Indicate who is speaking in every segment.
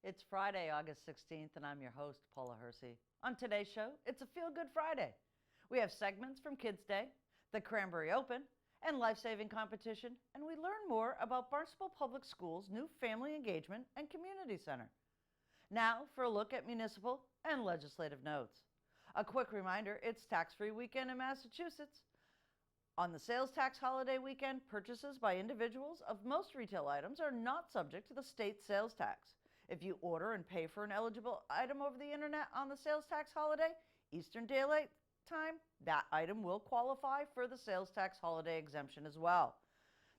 Speaker 1: It's Friday, August 16th, and I'm your host, Paula Hersey. On today's show, it's a Feel Good Friday. We have segments from Kids Day, the Cranberry Open, and Lifesaving Competition, and we learn more about Barnstable Public Schools' new Family Engagement and Community Center. Now for a look at municipal and legislative notes. A quick reminder, it's tax-free weekend in Massachusetts. On the sales tax holiday weekend, purchases by individuals of most retail items are not subject to the state sales tax. If you order and pay for an eligible item over the internet on the sales tax holiday, Eastern Daylight Time, that item will qualify for the sales tax holiday exemption as well.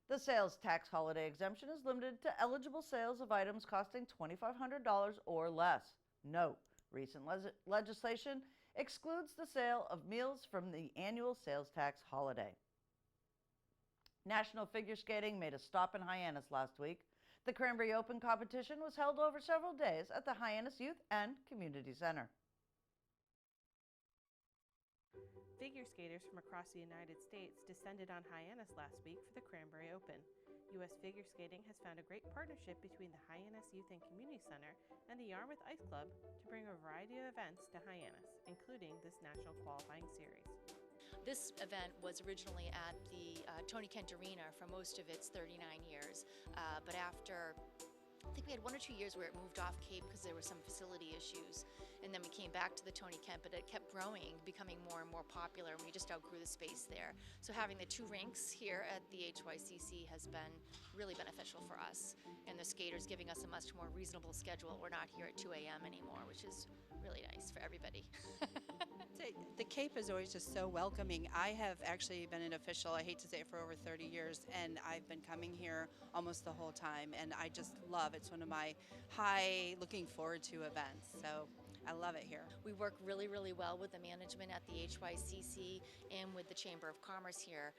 Speaker 1: The sales tax holiday exemption is limited to eligible sales of items costing $2,500 or less. Note, recent legislation excludes the sale of meals from the annual sales tax holiday. National Figure Skating made a stop in Hyannis last week. The Cranberry Open competition was held over several days at the Hyannis Youth and Community Center.
Speaker 2: Figure skaters from across the United States descended on Hyannis last week for the Cranberry Open. U.S. Figure Skating has found a great partnership between the Hyannis Youth and Community Center and the Yarmouth Ice Club to bring a variety of events to Hyannis, including this national qualifying series.
Speaker 3: This event was originally at the Tony Kent Arena for most of its 39 years, but after I think we had 1 or 2 years where it moved off Cape because there were some facility issues, and then we came back to the Tony Kent, but it kept growing, becoming more and more popular, and we just outgrew the space there. So having the 2 rinks here at the HYCC has been really beneficial for us, and the skaters giving us a much more reasonable schedule. We're not here at 2 a.m. anymore, which is really nice for everybody.
Speaker 4: The Cape is always just so welcoming. I have actually been an official, I hate to say it, for over 30 years, and I've been coming here almost the whole time, and I just love it. It's one of my high looking forward to events, so I love it here.
Speaker 3: We work really, really well with the management at the HYCC and with the Chamber of Commerce here.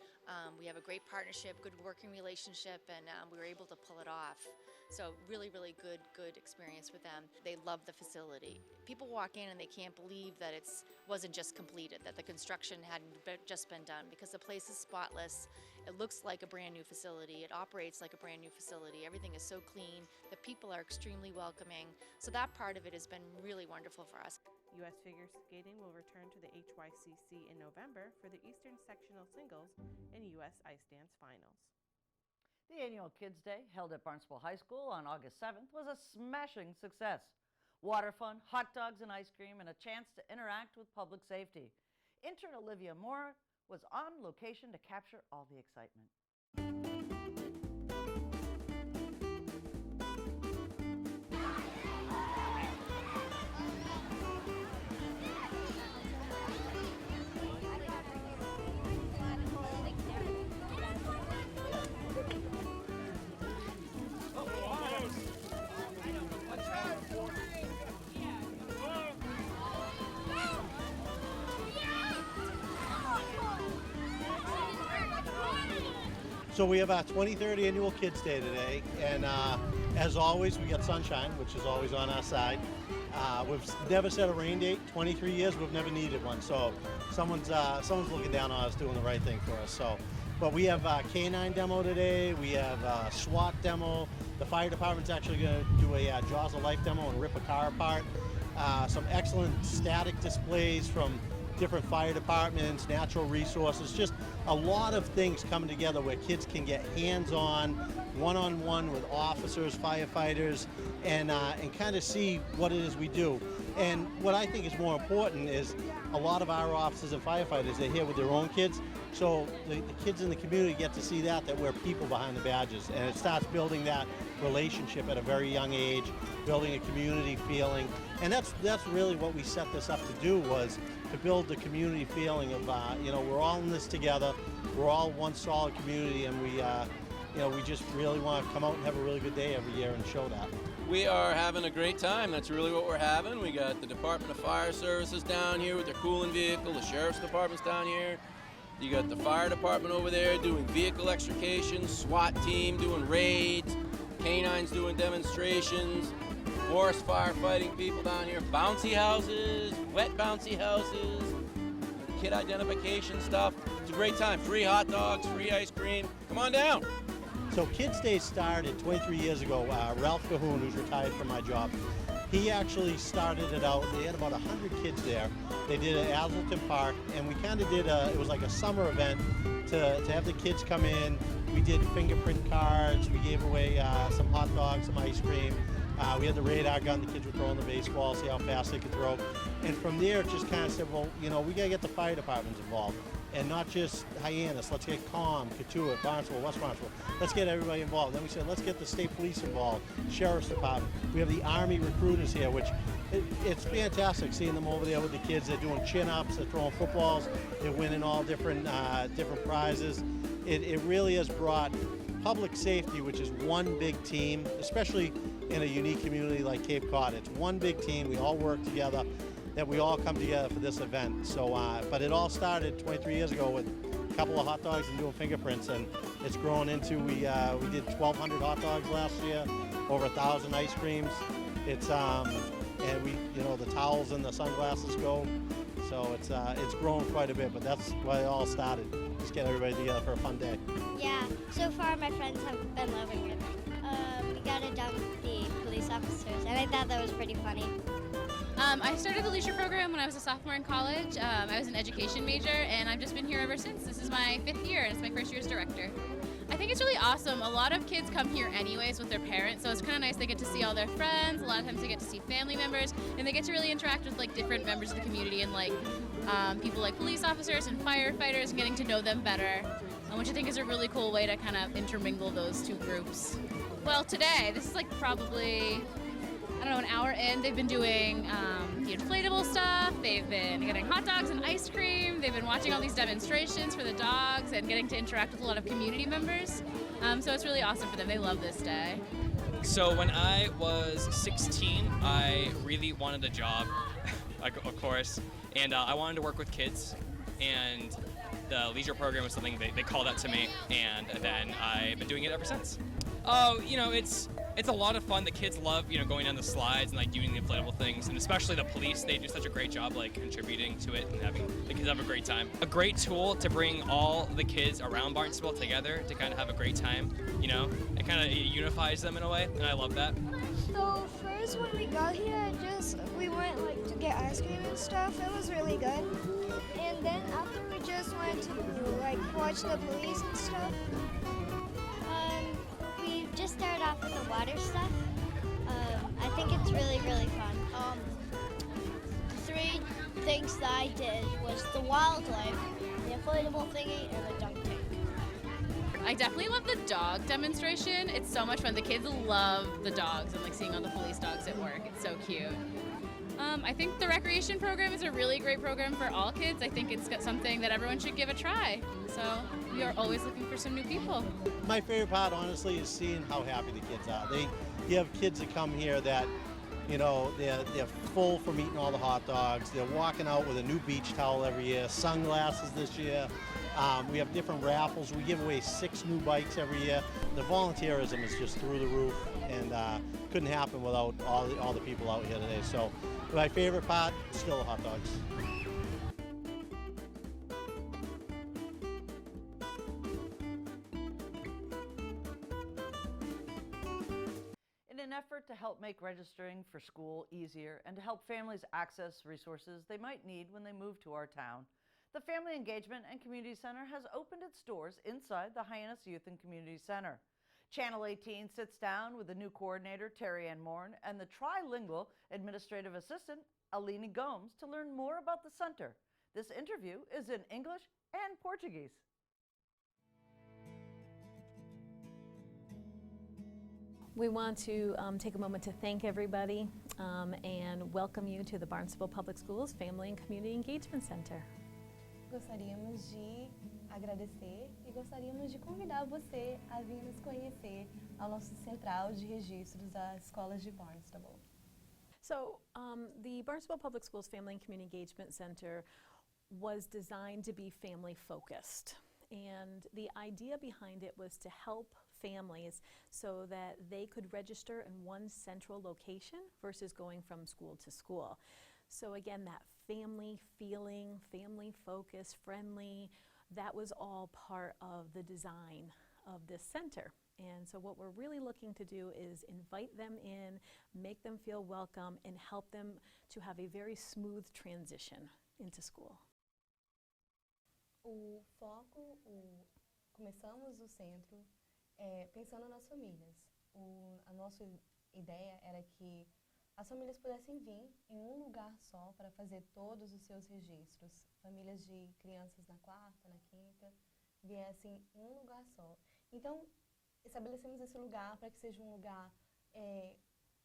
Speaker 3: We have a great partnership, good working relationship, and we were able to pull it off. So really, really good experience with them. They love the facility. People walk in and they can't believe that it wasn't just completed, that the construction hadn't just been done, because the place is spotless. It looks like a brand new facility. It operates like a brand new facility. Everything is so clean. The people are extremely welcoming. So that part of it has been really wonderful for us.
Speaker 2: U.S. Figure Skating will return to the HYCC in November for the Eastern Sectional Singles and U.S. Ice Dance Finals.
Speaker 1: The annual Kids Day, held at Barnstable High School on August 7th, was a smashing success. Water fun, hot dogs and ice cream, and a chance to interact with public safety. Intern Olivia Moore was on location to capture all the excitement.
Speaker 5: So we have our 23rd annual Kids Day today, and as always, we got sunshine, which is always on our side. We've never set a rain date. 23 years, we've never needed one. So someone's looking down on us, doing the right thing for us. So, but we have a K9 demo today. We have a SWAT demo. The fire department's actually going to do a Jaws of Life demo and rip a car apart. Some excellent static displays from different fire departments, natural resources, just a lot of things coming together where kids can get hands-on, one-on-one with officers, firefighters, and kind of see what it is we do. And what I think is more important is a lot of our officers and firefighters, they're here with their own kids, so the kids in the community get to see that we're people behind the badges, and it starts building that relationship at a very young age, building a community feeling, and that's really what we set this up to do, was to build the community feeling of, we're all in this together, we're all one solid community, and we just really want to come out and have a really good day every year and show that.
Speaker 6: We are having a great time. That's really what we're having. We got the Department of Fire Services down here with their cooling vehicle, the Sheriff's Department's down here. You got the fire department over there doing vehicle extrication, SWAT team doing raids, canines doing demonstrations, forest firefighting people down here, bouncy houses, wet bouncy houses, kid identification stuff. It's a great time. Free hot dogs, free ice cream. Come on down.
Speaker 5: So Kids Day started 23 years ago. Ralph Cahoon, who's retired from my job, He actually started it out. They had about 100 kids there. They did it at Azelton Park, and we kind of did it was like a summer event to have the kids come in. We did fingerprint cards. We gave away some hot dogs, some ice cream. We had the radar gun. The kids were throwing the baseball, see how fast they could throw. And from there, it just kind of said, well, you know, we got to get the fire departments involved. And not just Hyannis. Let's get Com, Katuah, Barnstable, West Barnstable. Let's get everybody involved. Then we said, let's get the state police involved, Sheriff's Department. We have the Army recruiters here, which it's fantastic seeing them over there with the kids. They're doing chin-ups, they're throwing footballs, they're winning all different prizes. It really has brought public safety, which is one big team, especially in a unique community like Cape Cod. It's one big team. We all work together, that we all come together for this event. So, but it all started 23 years ago with a couple of hot dogs and doing fingerprints, and it's grown into, we did 1,200 hot dogs last year, over 1,000 ice creams. It's, and we, you know, the towels and the sunglasses go. So it's grown quite a bit, but that's why it all started. Just get everybody together for a fun day.
Speaker 7: Yeah, so far my friends have been loving it. We got it done with the police officers, and I thought that was pretty funny.
Speaker 8: I started the leisure program when I was a sophomore in college. I was an education major, and I've just been here ever since. This is my 5th year, and it's my first year as director. I think it's really awesome. A lot of kids come here anyways with their parents, so it's kind of nice. They get to see all their friends. A lot of times they get to see family members, and they get to really interact with like different members of the community and like people like police officers and firefighters, and getting to know them better, which I think is a really cool way to kind of intermingle those two groups. Well, today, this is like probably, I don't know, an hour in. They've been doing the inflatable stuff, they've been getting hot dogs and ice cream, they've been watching all these demonstrations for the dogs and getting to interact with a lot of community members. So it's really awesome for them. They love this day.
Speaker 9: So when I was 16, I really wanted a job, of course, and I wanted to work with kids, and the leisure program was something they called out to me, and then I've been doing it ever since. Oh, you know, it's a lot of fun. The kids love, you know, going down the slides and like doing the inflatable things, and especially the police. They do such a great job like contributing to it and having the kids have a great time. A great tool to bring all the kids around Barnstable together to kind of have a great time, you know. It kind of unifies them in a way, and I love that.
Speaker 10: So first when we got here, we went like to get ice cream and stuff. It was really good. And then after we just went to like watch the police and stuff.
Speaker 7: We just started off with the water stuff. I think it's really, really fun.
Speaker 10: 3 things that I did was the wildlife, the inflatable thingy, and the dunk tank.
Speaker 8: I definitely love the dog demonstration. It's so much fun. The kids love the dogs and like seeing all the police dogs at work. It's so cute. I think the recreation program is a really great program for all kids. I think it's got something that everyone should give a try. So we are always looking for some new people.
Speaker 5: My favorite part, honestly, is seeing how happy the kids are. You have kids that come here that, you know, they're full from eating all the hot dogs. They're walking out with a new beach towel every year, sunglasses this year. We have different raffles. We give away 6 new bikes every year. The volunteerism is just through the roof, and couldn't happen without all the people out here today. So my favorite part, still the hot dogs.
Speaker 1: In an effort to help make registering for school easier and to help families access resources they might need when they move to our town, the Family Engagement and Community Center has opened its doors inside the Hyannis Youth and Community Center. Channel 18 sits down with the new coordinator, Terry Ann Morn, and the trilingual administrative assistant, Aline Gomes, to learn more about the center. This interview is in English and Portuguese.
Speaker 11: We want to take a moment to thank everybody and welcome you to the Barnstable Public Schools Family and Community Engagement Center.
Speaker 12: Gostaríamos de agradecer e gostaríamos de convidar você a vir nos conhecer ao nosso central de registros das escolas de Barnstable.
Speaker 11: So the Barnstable Public Schools Family and Community Engagement Center was designed to be family focused, and the idea behind it was to help families so that they could register in one central location versus going from school to school. So again, that family feeling, family focus, friendly, that was all part of the design of this center. And so what we're really looking to do is invite them in, make them feel welcome, and help them to have a very smooth transition into school.
Speaker 12: O foco, começamos o centro pensando nas famílias. A nossa ideia era que as famílias pudessem vir em um lugar só para fazer todos os seus registros. Famílias de crianças na quarta, na quinta, viessem em um lugar só. Então, estabelecemos esse lugar para que seja um lugar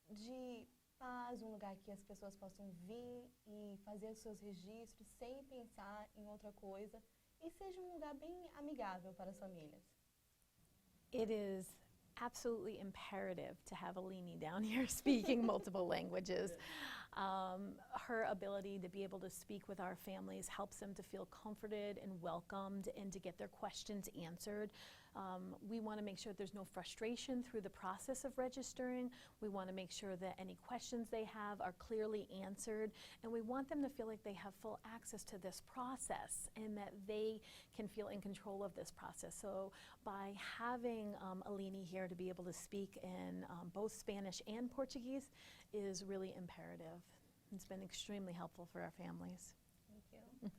Speaker 12: de paz, um lugar que as pessoas possam vir e fazer os seus registros sem pensar em outra coisa e seja um lugar bem amigável para as famílias.
Speaker 11: It is absolutely imperative to have Alini down here speaking multiple languages. Her ability to be able to speak with our families helps them to feel comforted and welcomed and to get their questions answered. We want to make sure there's no frustration through the process of registering. We want to make sure that any questions they have are clearly answered, and we want them to feel like they have full access to this process and that they can feel in control of this process. So by having Alini here to be able to speak in both Spanish and Portuguese is really imperative. It's been extremely helpful for our families.
Speaker 12: Thank you.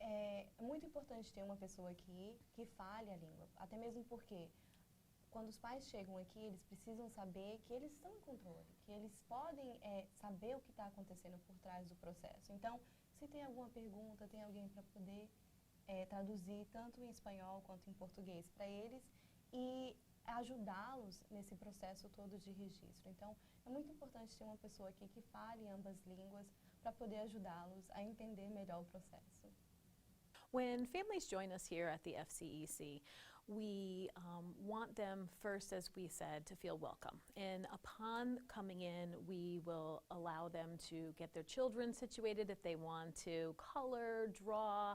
Speaker 12: É muito importante ter uma pessoa aqui que fale a língua, até mesmo porque quando os pais chegam aqui, eles precisam saber que eles estão em controle, que eles podem saber o que está acontecendo por trás do processo. Então, se tem alguma pergunta, tem alguém para poder traduzir tanto em espanhol quanto em português para eles e ajudá-los nesse processo todo de registro. Então, é muito importante ter uma pessoa aqui que fale ambas línguas para poder ajudá-los a entender melhor o processo.
Speaker 11: When families join us here at the FCEC, we want them first, as we said, to feel welcome. And upon coming in, we will allow them to get their children situated if they want to color, draw,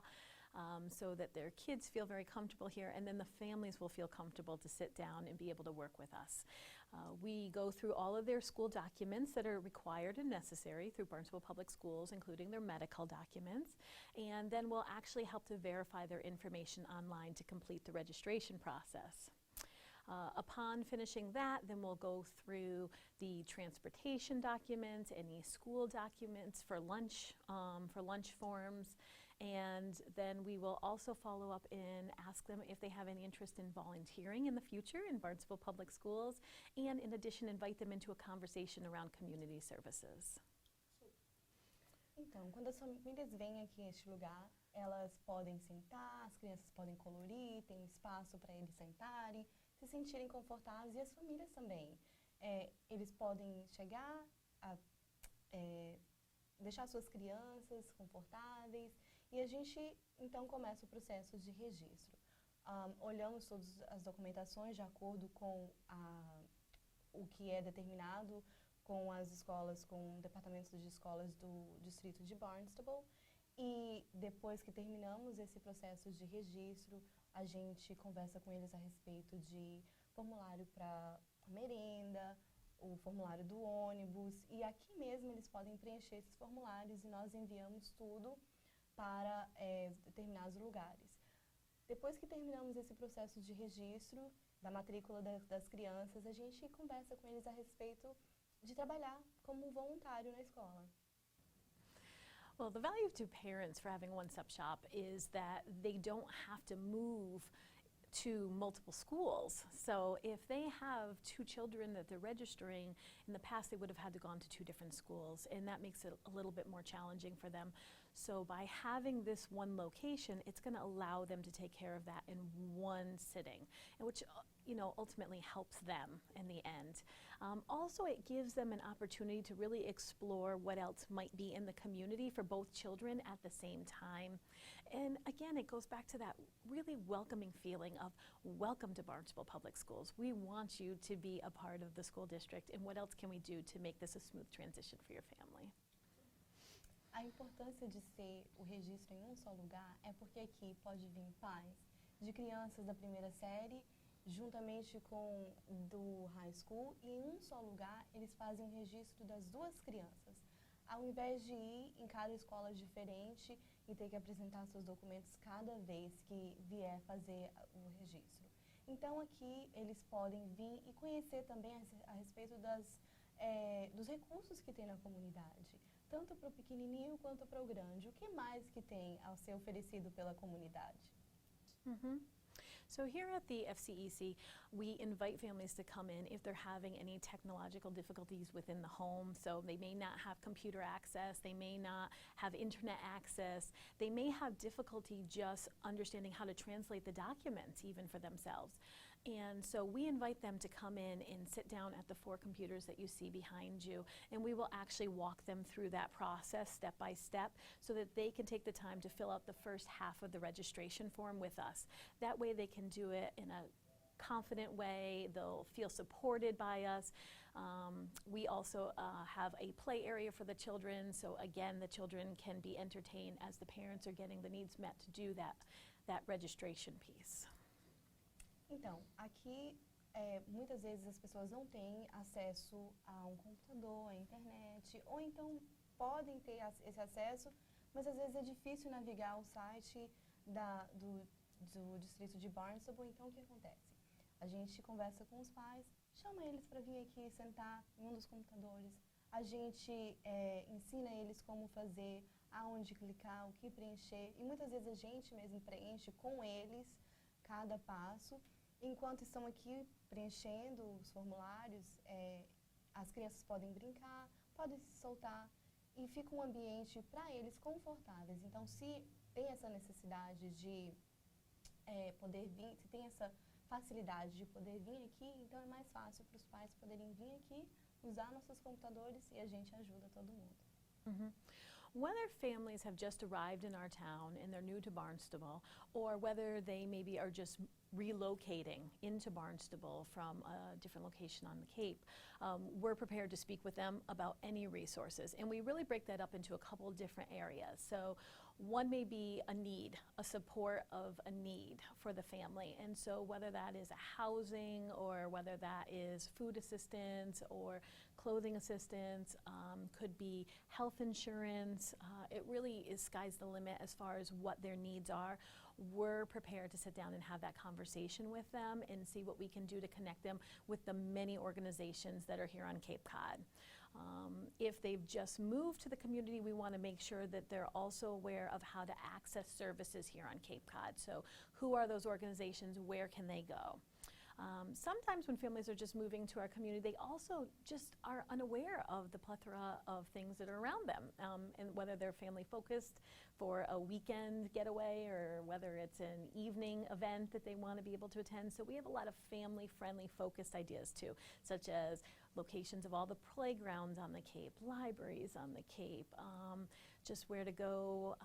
Speaker 11: so that their kids feel very comfortable here, and then the families will feel comfortable to sit down and be able to work with us. We go through all of their school documents that are required and necessary through Barnstable Public Schools, including their medical documents, and then we'll actually help to verify their information online to complete the registration process. Upon finishing that, then we'll go through the transportation documents, any school documents for lunch forms, and then we will also follow up and ask them if they have any interest in volunteering in the future in Barnstable Public Schools, and in addition invite them into a conversation around community services.
Speaker 12: Então, quando as famílias vêm aqui a este lugar, elas podem sentar, as crianças podem colorir, tem espaço para eles sentarem, se sentirem confortáveis, e as famílias também. Eles podem chegar, deixar suas crianças confortáveis, e a gente então começa o processo de registro. Olhamos todas as documentações de acordo com o que é determinado com as escolas, com departamentos de escolas do distrito de Barnstable, e depois que terminamos esse processo de registro, a gente conversa com eles a respeito de formulário para merenda, o formulário do ônibus, e aqui mesmo eles podem preencher esses formulários e nós enviamos tudo para determinados lugares. Depois que terminamos esse processo de registro da matrícula das crianças, a gente conversa com eles a respeito de trabalhar como voluntário na escola.
Speaker 11: Well, the value to parents for having a one-stop shop is that they don't have to move to multiple schools. So if they have two children that they're registering, in the past they would have had to gone to two different schools, and that makes it a little bit more challenging for them. So by having this one location, it's going to allow them to take care of that in one sitting, which ultimately helps them in the end. Also, it gives them an opportunity to really explore what else might be in the community for both children at the same time. And again, it goes back to that really welcoming feeling of welcome to Barnstable Public Schools. We want you to be a part of the school district, and what else can we do to make this a smooth transition for your family?
Speaker 12: A importância de ser o registro em um só lugar é porque aqui pode vir pais de crianças da primeira série, juntamente com do high school, e em um só lugar eles fazem o registro das duas crianças, ao invés de ir em cada escola diferente e ter que apresentar seus documentos cada vez que vier fazer o registro. Então aqui eles podem vir e conhecer também a respeito dos recursos que tem na comunidade, tanto para o pequenininho quanto para o grande. O que mais que tem a ser oferecido pela comunidade?
Speaker 11: So here at the FCEC, we invite families to come in if they're having any technological difficulties within the home. So they may not have computer access, they may not have internet access, they may have difficulty just understanding how to translate the documents even for themselves. And so we invite them to come in and sit down at the 4 computers that you see behind you, and we will actually walk them through that process step by step so that they can take the time to fill out the first half of the registration form with us. That way they can do it in a confident way, they'll feel supported by us. We also have a play area for the children, so again the children can be entertained as the parents are getting the needs met to do that registration piece.
Speaker 12: Então, aqui muitas vezes as pessoas não têm acesso a um computador, à internet, ou então podem ter esse acesso, mas às vezes é difícil navegar o site do distrito de Barnstable. Então o que acontece? A gente conversa com os pais, chama eles para vir aqui sentar em um dos computadores, a gente ensina eles como fazer, aonde clicar, o que preencher, e muitas vezes a gente mesmo preenche com eles cada passo. Enquanto estão aqui preenchendo os formulários, as crianças podem brincar, podem se soltar e fica um ambiente para eles confortáveis. Então, se tem essa necessidade de poder vir, se tem essa facilidade de poder vir aqui, então é mais fácil para os pais poderem vir aqui, usar nossos computadores e a gente ajuda todo mundo.
Speaker 11: Whether families have just arrived in our town and they're new to Barnstable, or whether they maybe are just relocating into Barnstable from a different location on the Cape, we're prepared to speak with them about any resources. And we really break that up into a couple different areas. So one may be a need, a support of a need for the family. And so whether that is a housing or whether that is food assistance or clothing assistance, could be health insurance. It really is sky's the limit as far as what their needs are. We're prepared to sit down and have that conversation with them and see what we can do to connect them with the many organizations that are here on Cape Cod. If they've just moved to the community, we want to make sure that they're also aware of how to access services here on Cape Cod. So who are those organizations? Where can they go? Sometimes when families are just moving to our community, they also just are unaware of the plethora of things that are around them, and whether they're family focused for a weekend getaway or whether it's an evening event that they want to be able to attend. So we have a lot of family friendly focused ideas too, such as locations of all the playgrounds on the Cape, libraries on the Cape, just where to go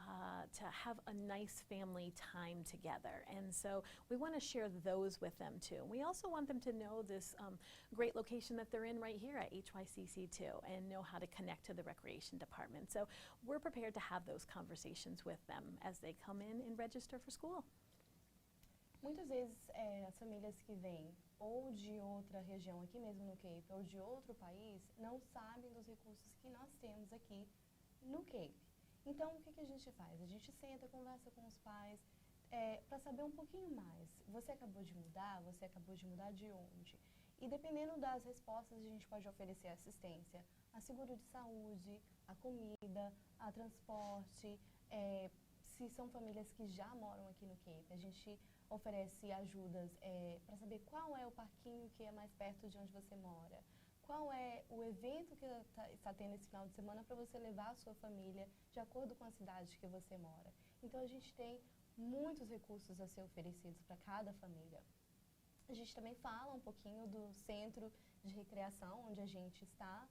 Speaker 11: to have a nice family time together. And so we want to share those with them too. We also want them to know this great location that they're in right here at HYCC too, and know how to connect to the recreation department. So we're prepared to have those conversations with them as they come in and register for school.
Speaker 12: Muitas vezes as famílias que vêm ou de outra região aqui mesmo no Cape ou de outro país não sabem dos recursos que nós temos aqui no Cape. Então, o que a gente faz? A gente senta, conversa com os pais para saber um pouquinho mais. Você acabou de mudar? Você acabou de mudar de onde? E dependendo das respostas, a gente pode oferecer assistência a seguro de saúde, a comida, a transporte. Se são famílias que já moram aqui no Cape, a gente oferece ajudas para saber qual é o parquinho que é mais perto de onde você mora, qual é o evento que está tendo esse final de semana para você levar a sua família de acordo com a cidade que você mora. Então a gente tem muitos recursos a ser oferecidos para cada família. A gente também fala um pouquinho do centro de recreação onde a gente está,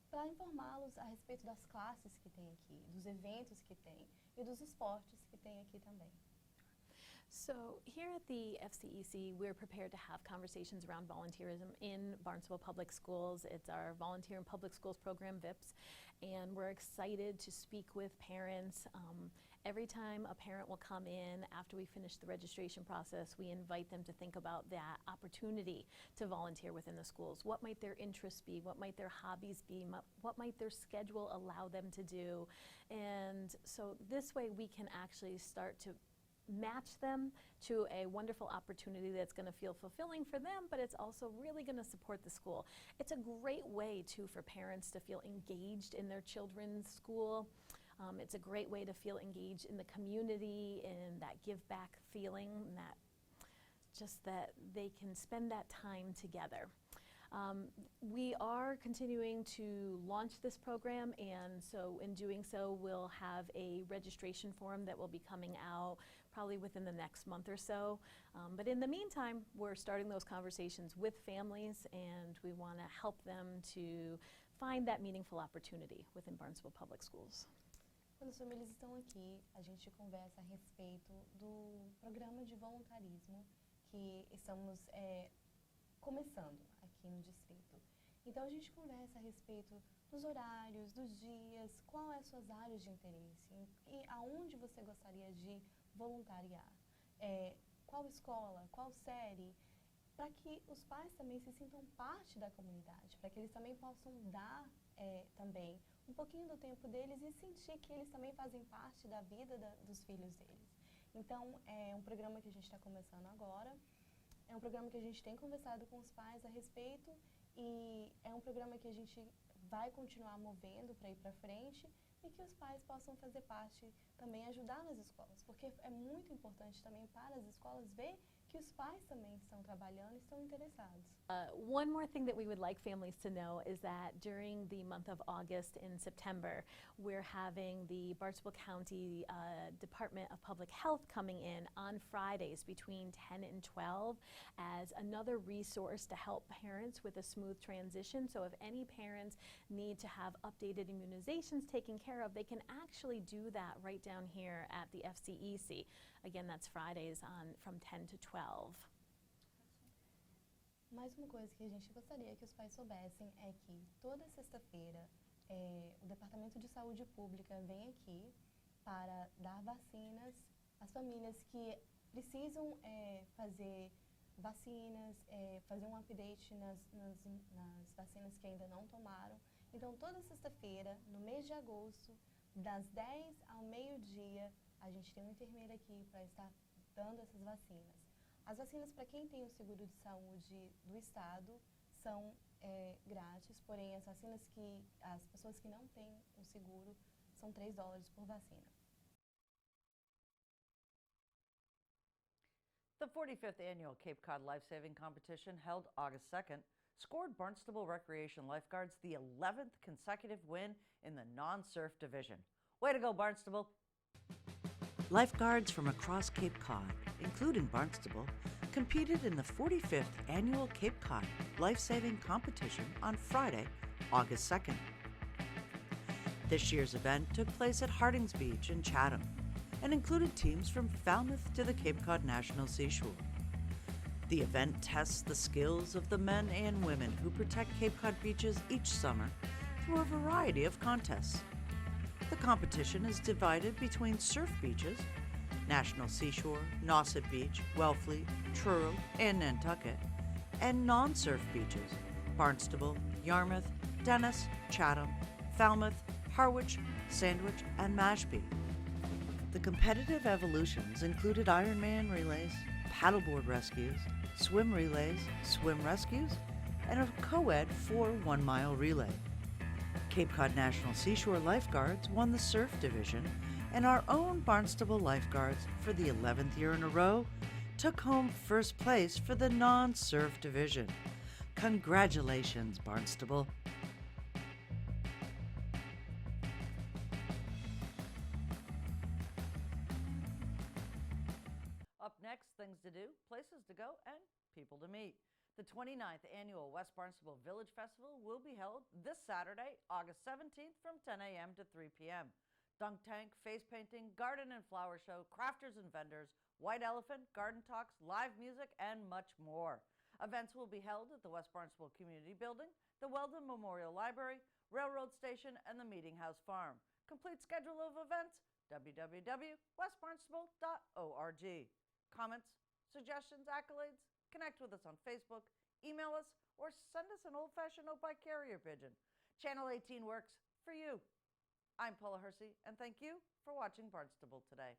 Speaker 12: para informá-los a respeito das classes que tem aqui, dos eventos que tem e dos esportes que tem aqui também.
Speaker 11: So here at the FCEC, we're prepared to have conversations around volunteerism in Barnstable Public Schools. It's our Volunteer in Public Schools program, VIPS, and we're excited to speak with parents. Every time a parent will come in after we finish the registration process, we invite them to think about that opportunity to volunteer within the schools. What might their interests be? What might their hobbies be? What might their schedule allow them to do? And so this way we can actually start to match them to a wonderful opportunity that's going to feel fulfilling for them, but it's also really going to support the school. It's a great way, too, for parents to feel engaged in their children's school. It's a great way to feel engaged in the community and that give back feeling, and that just that they can spend that time together. We are continuing to launch this program, and so in doing so, we'll have a registration form that will be coming out probably within the next month or so. But in the meantime, we're starting those conversations with families, and we want to help them to find that meaningful opportunity within Barnstable Public Schools.
Speaker 12: Quando as famílias estão aqui, a gente conversa a respeito do programa de voluntarismo que estamos começando aqui no distrito. Então a gente conversa a respeito dos horários, dos dias, qual é as suas áreas de interesse e aonde você gostaria de voluntariar, qual escola, qual série, para que os pais também se sintam parte da comunidade, para que eles também possam dar também um pouquinho do tempo deles e sentir que eles também fazem parte da vida dos filhos deles. Então é um programa que a gente está começando agora. É um programa que a gente tem conversado com os pais a respeito e é um programa que a gente vai continuar movendo para ir para frente e que os pais possam fazer parte, também ajudar nas escolas, porque é muito importante também para as escolas ver que os pais também estão trabalhando e estão interessados.
Speaker 11: One more thing that we would like families to know is that during the month of August and September, we're having the Barnstable County Department of Public Health coming in on Fridays between 10 and 12 as another resource to help parents with a smooth transition. So if any parents need to have updated immunizations taken care of, they can actually do that right down here at the FCEC. Again, that's Fridays from 10 to 12.
Speaker 12: Mais uma coisa que a gente gostaria que os pais soubessem é que toda sexta-feira o Departamento de Saúde Pública vem aqui para dar vacinas às famílias que precisam fazer vacinas, fazer um update nas vacinas que ainda não tomaram. Então, toda sexta-feira, no mês de agosto, das 10 ao meio-dia, a gente tem uma enfermeira aqui para estar dando essas vacinas. As vacinas para quem tem o seguro de saúde do estado são grátis, porém as pessoas que não têm o seguro são $3 por vacina.
Speaker 1: The 45th Annual Cape Cod Lifesaving Competition, held August 2nd, scored Barnstable Recreation Lifeguards the 11th consecutive win in the non-surf division. Way to go, Barnstable!
Speaker 13: Lifeguards from across Cape Cod, including Barnstable, competed in the 45th Annual Cape Cod Lifesaving Competition on Friday, August 2nd. This year's event took place at Hardings Beach in Chatham and included teams from Falmouth to the Cape Cod National Seashore. The event tests the skills of the men and women who protect Cape Cod beaches each summer through a variety of contests. The competition is divided between surf beaches, National Seashore, Nauset Beach, Wellfleet, Truro, and Nantucket, and non-surf beaches, Barnstable, Yarmouth, Dennis, Chatham, Falmouth, Harwich, Sandwich, and Mashpee. The competitive evolutions included Ironman relays, paddleboard rescues, swim relays, swim rescues, and a co-ed 4 one-mile relay. Cape Cod National Seashore Lifeguards won the surf division, and our own Barnstable Lifeguards, for the 11th year in a row, took home first place for the non-surf division. Congratulations, Barnstable.
Speaker 1: Up next, things to do, places to go, and people to meet. The 29th Annual West Barnstable Village Festival will be held this Saturday, August 17th from 10 a.m. to 3 p.m. Dunk tank, face painting, garden and flower show, crafters and vendors, white elephant, garden talks, live music, and much more. Events will be held at the West Barnstable Community Building, the Weldon Memorial Library, Railroad Station, and the Meeting House Farm. Complete schedule of events, www.westbarnstable.org. Comments, suggestions, accolades? Connect with us on Facebook, email us, or send us an old-fashioned note by carrier pigeon. Channel 18 works for you. I'm Paula Hersey, and thank you for watching Barnstable Today.